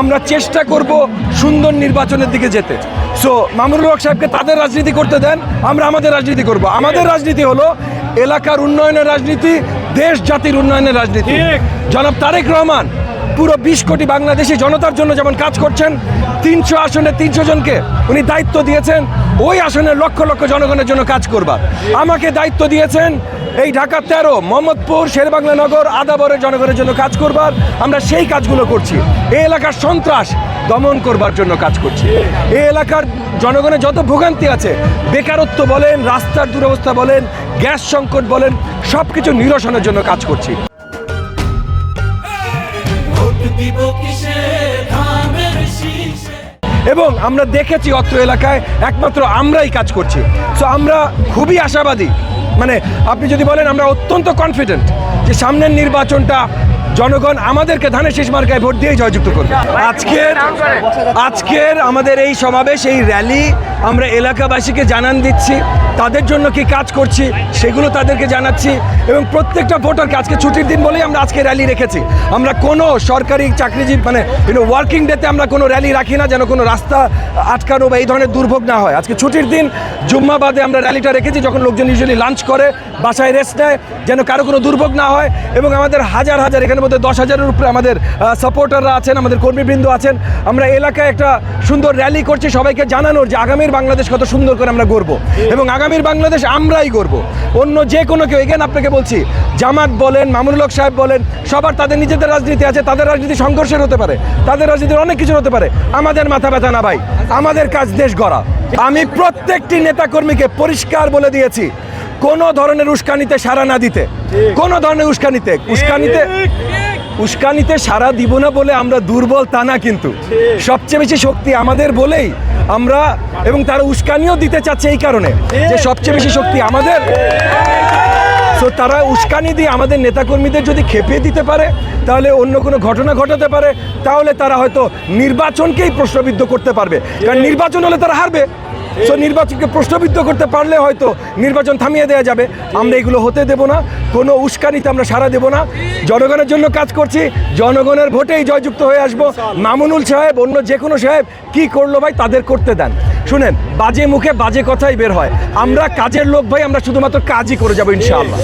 আমরা চেষ্টা করব সুন্দর নির্বাচনের দিকে যেতে। সো মামুনুল হক সাহেবকে তাদের রাজনীতি করতে দেন, আমরা আমাদের রাজনীতি করব। আমাদের রাজনীতি হলো এলাকার উন্নয়নের রাজনীতি, দেশ জাতির উন্নয়নের রাজনীতি। জনাব তারেক রহমান পুরো 20 কোটি বাংলাদেশি জনতার জন্য যেমন কাজ করছেন, 300 আসনে 300 জনকে উনি দায়িত্ব দিয়েছেন ওই আসনের লক্ষ লক্ষ জনগণের জন্য কাজ করবার। আমাকে দায়িত্ব দিয়েছেন এই ঢাকা 13, মোহাম্মদপুর, শেরেবাংলা নগর, আদাবরের জনগণের জন্য কাজ করবার। আমরা সেই কাজগুলো করছি। এই এলাকার সন্ত্রাস দমন করবার জন্য কাজ করছি। এই এলাকার জনগণের যত ভোগান্তি আছে, বেকারত্ব বলেন, রাস্তার দুরবস্থা বলেন, গ্যাস সংকট বলেন, সব কিছু নিরসনের জন্য কাজ করছি। এবং আমরা দেখেছি অত্র এলাকায় একমাত্র আমরাই কাজ করছি। সো আমরা খুবই আশাবাদী, মানে আপনি যদি বলেন আমরা অত্যন্ত কনফিডেন্ট যে সামনের নির্বাচনটা জনগণ আমাদেরকে ধানের শীষ মার্কায় ভোট দিয়েই জয়যুক্ত করবে। আজকের আমাদের এই সমাবেশ, এই র্যালি আমরা এলাকাবাসীকে জানান দিচ্ছি, তাদের জন্য কি কাজ করছি সেগুলো তাদেরকে জানাচ্ছি। এবং প্রত্যেকটা ভোটারকে, আজকে ছুটির দিন বলেই আমরা আজকে র্যালি রেখেছি। আমরা কোনো সরকারি চাকরিজীবী মানে ওয়ার্কিং ডেতে আমরা কোনো র্যালি রাখি না, যেন কোনো রাস্তা আটকানো বা এই ধরনের দুর্ভোগ না হয়। আজকে ছুটির দিন জুম্মা বাদে আমরা র্যালিটা রেখেছি, যখন লোকজন ইউজুয়ালি লাঞ্চ করে বাসায় রেস্ট নেয়, যেন কারো কোনো দুর্ভোগ না হয়। এবং আমাদের হাজার হাজার, এখানের মধ্যে 10,000-এর উপরে আমাদের সাপোর্টাররা আছেন, আমাদের কর্মীবৃন্দ আছেন। আমরা এলাকায় একটা সুন্দর র্যালি করছি সবাইকে জানানোর যে আগামীর বাংলাদেশ কত সুন্দর করে আমরা গড়ব, এবং আগামীর বাংলাদেশ আমরাই গড়ব। অন্য যে কোনো কেউ, এগেন আপনাকে বলছি, জামাত বলেন, মামুনুল হক সাহেব বলেন, সবার তাদের নিজেদের রাজনীতি আছে, তাদের রাজনীতি সংঘর্ষের হতে পারে, তাদের রাজনীতির অনেক কিছু হতে পারে। আমাদের মাথা ব্যথা না ভাই, আমাদের কাজ দেশ গড়া। আমি প্রত্যেকটি নেতাকর্মীকে পরিষ্কার বলে দিয়েছি কোনো ধরনের উস্কানিতে সাড়া না দিতে। কোনো ধরনের উস্কানিতে সাড়া দিব না বলে আমরা দুর্বল তা না, কিন্তু সবচেয়ে বেশি শক্তি আমাদের বলেই আমরা, এবং তারা উস্কানিও দিতে চাচ্ছে এই কারণে যে সবচেয়ে বেশি শক্তি আমাদের। তো তারা উস্কানি দিয়ে আমাদের নেতাকর্মীদের যদি খেপিয়ে দিতে পারে, তাহলে অন্য কোনো ঘটনা ঘটাতে পারে, তাহলে তারা হয়তো নির্বাচনকেই প্রশ্নবিদ্ধ করতে পারবে। কারণ নির্বাচন হলে তারা হারবে। সো নির্বাচনকে প্রশ্নবিদ্ধ করতে পারলে হয়তো নির্বাচন থামিয়ে দেওয়া যাবে। আমরা এগুলো হতে দেব না, কোনো উস্কানিতে আমরা সাড়া দেব না। জনগণের জন্য কাজ করছি, জনগণের ভোটেই জয়যুক্ত হয়ে আসবো। মামুনুল সাহেব, অন্য যে কোনো সাহেব কি করলো ভাই, তাদের করতে দেন। শুনেন, বাজে মুখে বাজে কথাই বের হয়। আমরা কাজের লোক ভাই, আমরা শুধুমাত্র কাজই করে যাবো ইনশাআল্লাহ।